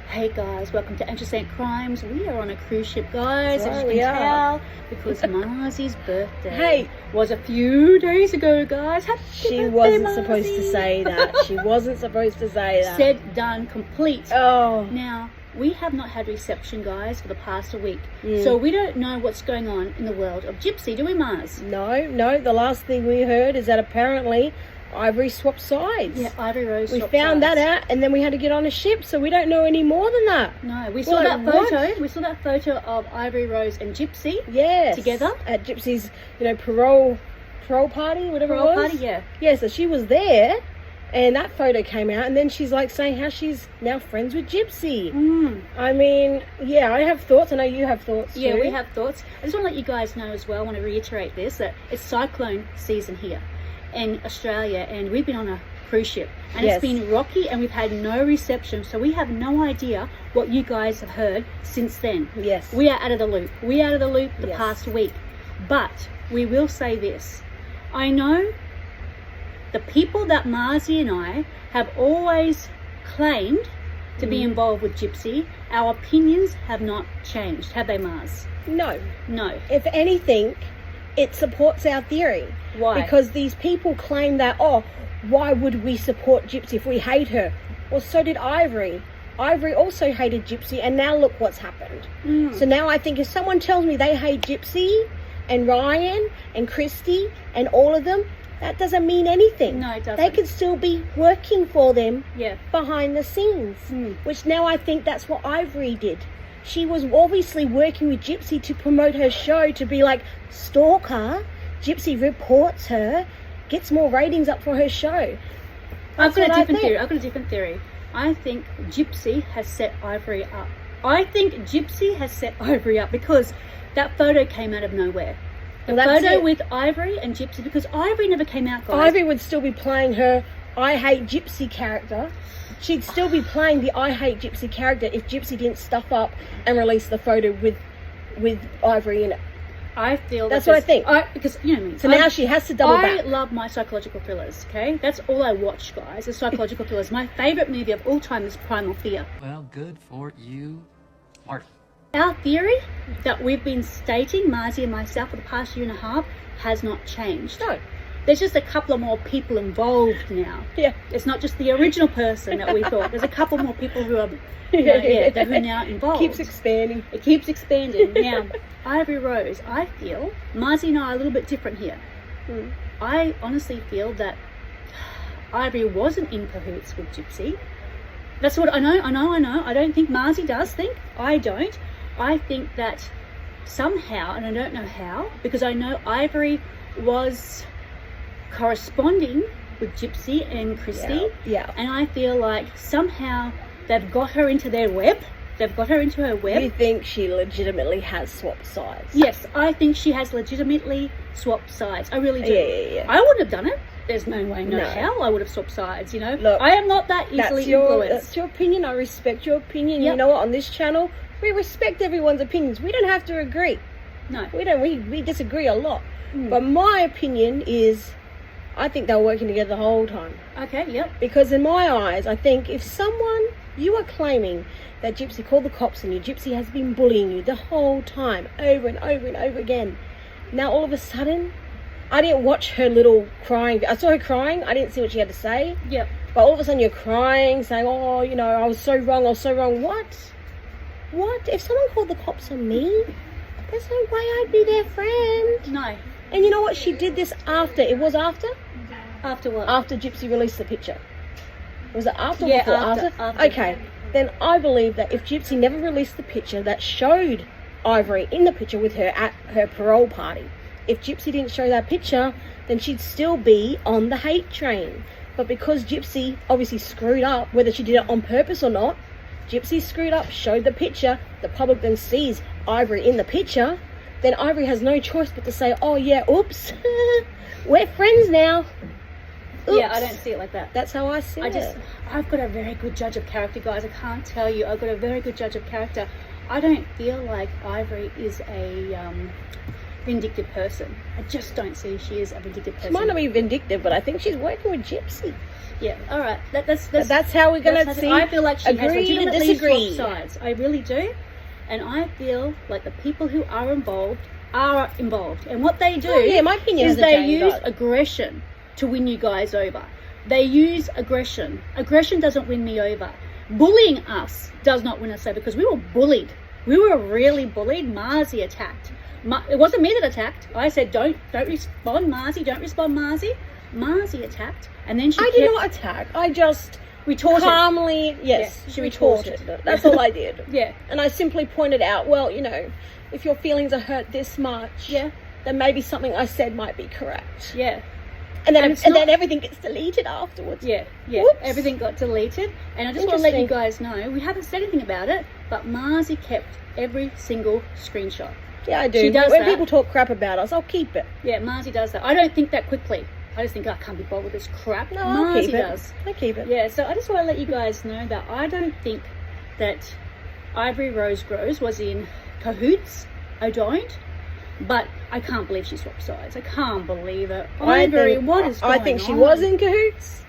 Hey guys, welcome to Interesting Crimes. We are on a cruise ship, guys, as you can tell, because Marzi's birthday was a few days ago, guys. Happy she birthday, wasn't Marzi. supposed to say that. She wasn't supposed to say that. Said, done, complete. Oh. Now, we have not had reception, guys, for the past week. So we don't know what's going on in the world of Gypsy, do we, Mars? No. The last thing we heard is that apparently Ivory swapped sides. Yeah, Ivory Rose We found that out, and then we had to get on a ship, so we don't know any more than that. No, we saw that photo. What? We saw that photo of Ivory Rose and Gypsy. Yes. Together at Gypsy's, parole party, whatever it was. Party, yeah. Yeah, so she was there, and that photo came out, and then she's like saying how she's now friends with Gypsy. I mean, yeah, I have thoughts. I know you have thoughts too. Yeah, we have thoughts. I just want to let you guys know as well, I want to reiterate this, that it's cyclone season here in Australia, and we've been on a cruise ship, and it's been rocky, and we've had no reception, so we have no idea what you guys have heard since then. Yes, we are out of the loop. We out of the loop the past week, but we will say this: I know the people that Marzi and I have always claimed to be involved with Gypsy, our opinions have not changed, have they, Mars? No. If anything, it supports our theory. Why? Because these people claim that, why would we support Gypsy if we hate her? Well, so did Ivory. Ivory also hated Gypsy, and now look what's happened. So now I think if someone tells me they hate Gypsy and Ryan and Christy and all of them, that doesn't mean anything. No, it doesn't. They could still be working for them behind the scenes, which now I think that's what Ivory did. She was obviously working with Gypsy to promote her show, to be like, stalk her. Gypsy reports her, gets more ratings up for her show. I've got a different theory. I think Gypsy has set Ivory up. Because that photo came out of nowhere. The photo with Ivory and Gypsy, because Ivory never came out, guys. Ivory would still be playing her I Hate Gypsy character. She'd still be playing the I Hate Gypsy character if Gypsy didn't stuff up and release the photo with Ivory in it. I feel that's what I think. Because you know what I mean. So now she has to double back. I love my psychological thrillers. Okay, that's all I watch, guys. The psychological thrillers. My favorite movie of all time is Primal Fear. Well, good for you, Marty. Our theory that we've been stating, Marzi and myself, for the past year and a half, has not changed. No. There's just a couple of more people involved now. Yeah. It's not just the original person that we thought. There's a couple more people who are, who are now involved. It keeps expanding. Now, Ivory Rose, I feel, Marzi and I are a little bit different here. I honestly feel that Ivory wasn't in cahoots with Gypsy. That's what I know. I don't think Marzi does think. I don't. I think that somehow, and I don't know how, because I know Ivory was corresponding with Gypsy and Christy, and I feel like somehow they've got her into their web. They've got her into her web. You think she legitimately has swapped sides? Yes, I think she has legitimately swapped sides. I really do. Yeah. I wouldn't have done it. There's no way, no how I would have swapped sides, you know. Look, I am not that easily influenced. That's your opinion. I respect your opinion. You know what? On this channel, we respect everyone's opinions. We don't have to agree. No. We don't. We disagree a lot. But my opinion is, I think they were working together the whole time. Okay, yep. Because in my eyes, I think if you are claiming that Gypsy called the cops on you, Gypsy has been bullying you the whole time, over and over and over again. Now all of a sudden, I didn't watch her little crying. I saw her crying. I didn't see what she had to say. Yep. But all of a sudden you're crying, saying, I was so wrong. What? If someone called the cops on me, there's no way I'd be their friend. No. And you know what? She did this after. It was after? After what? After Gypsy released the picture. Was it after or before? After. Okay. Then I believe that if Gypsy never released the picture that showed Ivory in the picture with her at her parole party, if Gypsy didn't show that picture, then she'd still be on the hate train. But because Gypsy obviously screwed up, whether she did it on purpose or not, Gypsy screwed up, showed the picture, the public then sees Ivory in the picture, then Ivory has no choice but to say, oops, we're friends now. Oops. Yeah, I don't see it like that. That's how I see it. I've got a very good judge of character, guys. I can't tell you. I've got a very good judge of character. I don't feel like Ivory is a vindictive person. I just don't see she is a vindictive person. She might not be vindictive, but I think she's working with Gypsy. Yeah, all right. That's how we're going to see. I feel like she has agree to legitimately disagree. swapped sides. I really do. And I feel like the people who are involved. And what they do my opinion is hasn't they changed, use but- aggression to win you guys over. They use aggression. Aggression doesn't win me over. Bullying us does not win us over because we were bullied. We were really bullied. Marzi attacked. It wasn't me that attacked. I said, don't respond, Marzi. Don't respond, Marzi. Marzi attacked. And then I did not attack. I just retorted. Calmly, yes, Yeah, she retorted. retorted. That's all I did. Yeah. And I simply pointed out, well, you know, if your feelings are hurt this much, Yeah. then maybe something I said might be correct. Yeah. And then And then everything gets deleted afterwards. Yeah. Whoops. Everything got deleted. And I just want to let you guys know, we haven't said anything about it, but Marzi kept every single screenshot. Yeah, I do. She does when that. people talk crap about us, I'll keep it. Yeah, Marzi does that. I don't think that quickly. I just think, I can't be bothered with this crap. No, I'll Marzi keep it. does. I keep it. Yeah, so I just want to let you guys know that I don't think that Ivory Rose Grows was in cahoots. I don't. But I can't believe she swapped sides. I can't believe it. Ivory, what is going on? I think she was in cahoots.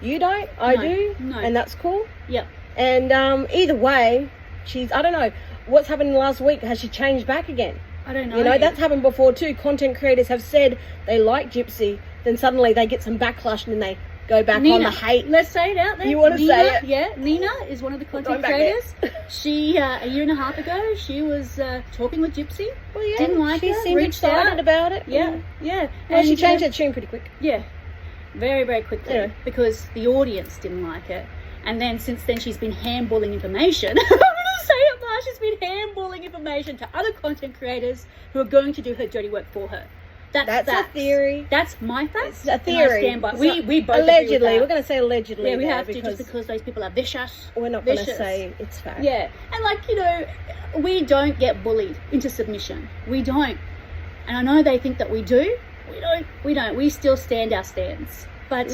You don't? I No, do. no. And that's cool. Yep. And either way, I don't know. What's happened last week? Has she changed back again? I don't know. You know, that's happened before too. Content creators have said they like Gypsy, then suddenly they get some backlash and then they go back on the hate. Let's say it out there. You wanna say it? Yeah, Nina is one of the content Going back creators. She, a year and a half ago, she was talking with Gypsy. Well, yeah, Didn't like she her, seemed reached excited out. about it. Yeah, yeah. Well, she And, changed her tune pretty quick. Yeah, very, very quickly. Yeah. Because the audience didn't like it. And then since then she's been handballing information. I'm going to say it, Ma. She's been handballing information to other content creators who are going to do her dirty work for her. That's a theory. That's my facts. It's a theory. And I stand by. It's We not- both allegedly. agree with We're that. going to say allegedly. Yeah, we there have to just because those people are vicious. we're not going to vicious. say it's fact. Yeah, and like, you know, we don't get bullied into submission. We don't. And I know they think that we do. We don't. We still stand our stands. But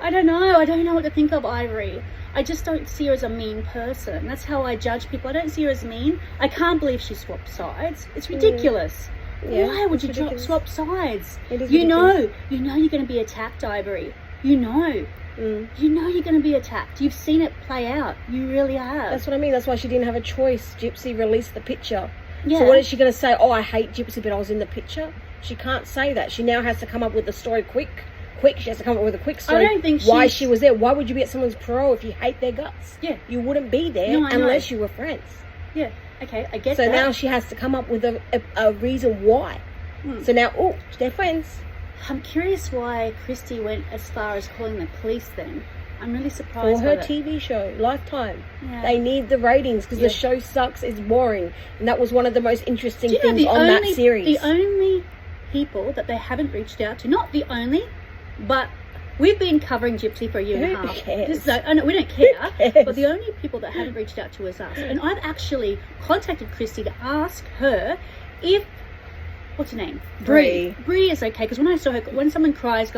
I don't know. I don't know what to think of Ivory. I just don't see her as a mean person. That's how I judge people. I don't see her as mean. I can't believe she swapped sides. It's ridiculous. Yeah, Why would it's you ridiculous. swap sides? It is You know ridiculous. you're going to be attacked, Ivory. You know. You know you're going to be attacked. You've seen it play out. You really have. That's what I mean. That's why she didn't have a choice. Gypsy released the picture. Yeah. So what is she going to say? Oh, I hate Gypsy, but I was in the picture. She can't say that. She now has to come up with the story quick. She has to come up with a quick story. I don't think why she's- she was there. Why would you be at someone's parole if you hate their guts? Yeah. You wouldn't be there No, I know. unless you were friends. Yeah. Okay, I get So that. now she has to come up with a reason why. So now, oh, they're friends. I'm curious why Christy went as far as calling the police then. I'm really surprised For her by that. TV show, Lifetime. Yeah. They need the ratings because Yeah. the show sucks. It's boring. And that was one of the most interesting Do you know things on that series. The only people that they haven't reached out to, not the only, but we've been covering Gypsy for a year and a Who half. cares? I know we don't care, cares? but the only people that haven't reached out to is us. And I've actually contacted Christy to ask her if, what's her name? Bree. Bree is okay, because when I saw her, when someone cries,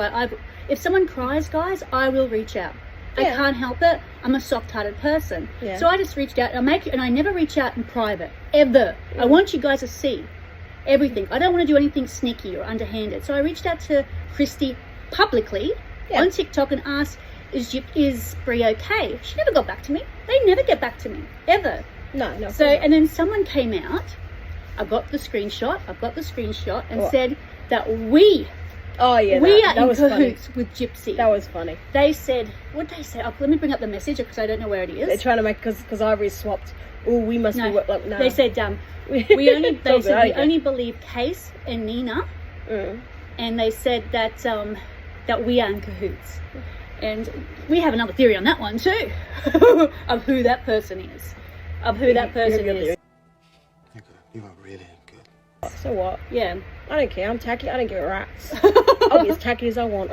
if someone cries, guys, I will reach out. I Yeah. can't help it. I'm a soft-hearted person. Yeah. So I just reached out, and I never reach out in private, ever. I want you guys to see everything. I don't want to do anything sneaky or underhanded. So I reached out to Christy publicly on TikTok and asked, is Bree okay? She never got back to me. They never get back to me, ever. No. So, and then someone came out, I've got the screenshot, and said that we Oh yeah, are that in was funny. cahoots with Gypsy. That was funny. They said, what did they say? Oh, let me bring up the message because I don't know where it is. They're trying to make because Ivory swapped. Oh, we must be like no. They said, we only believe Case and Nina, and they said that that we are in cahoots, and we have another theory on that one too, of who that person is, You're good. You're good. You are really good. So what? Yeah. I don't care. I'm tacky. I don't give a rat's. I'll be as tacky as I want.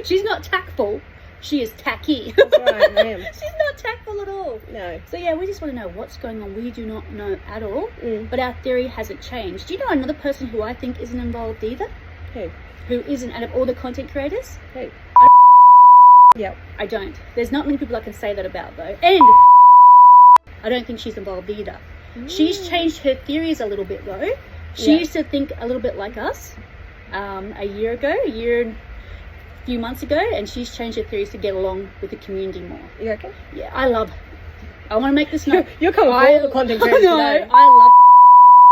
She's not tactful. She is tacky. That's right, I am. She's not tactful at all. No. So yeah, we just want to know what's going on. We do not know at all, Mm. but our theory hasn't changed. Do you know another person who I think isn't involved either? Who? Who isn't out of all the content creators? Who? Yep. I don't. There's not many people I can say that about though. And I don't think she's involved either. She's changed her theories a little bit though. She Yeah. used to think a little bit like us a year and a few months ago, and she's changed her theories to get along with the community more. You reckon? Yeah, I want to make this known. You're coming for all the content creators No, today. I love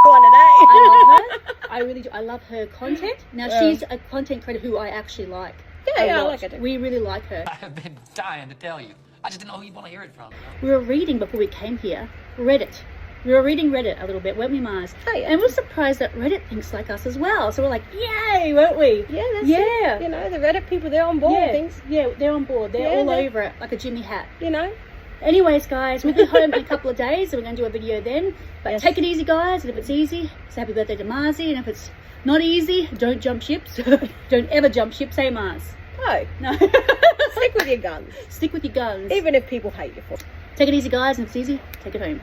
One today. I love her. I really do. I love her content. Now, Yeah. she's a content creator who I actually like. Yeah, a I lot. like her too. We really like her. I have been dying to tell you. I just didn't know who you'd want to hear it from. We were reading before we came here, Reddit. We were reading Reddit a little bit, weren't we, Mars? Oh, yeah. And we're surprised that Reddit thinks like us as well. So we're like, yay, weren't we? Yeah, that's Yeah. it. You know, the Reddit people, they're on board with things. Yeah, they're on board. They're Yeah, all they're- over it like a Jimmy hat. You know? Anyways, guys, we'll be home in a couple of days, and we're going to do a video then. But Yes. take it easy, guys. And if it's easy, say happy birthday to Marzi. And if it's not easy, don't jump ships. Don't ever jump ships, hey, Mars? No. No. Stick with your guns. Stick with your guns. Even if people hate you for it. Take it easy, guys. And if it's easy, take it home.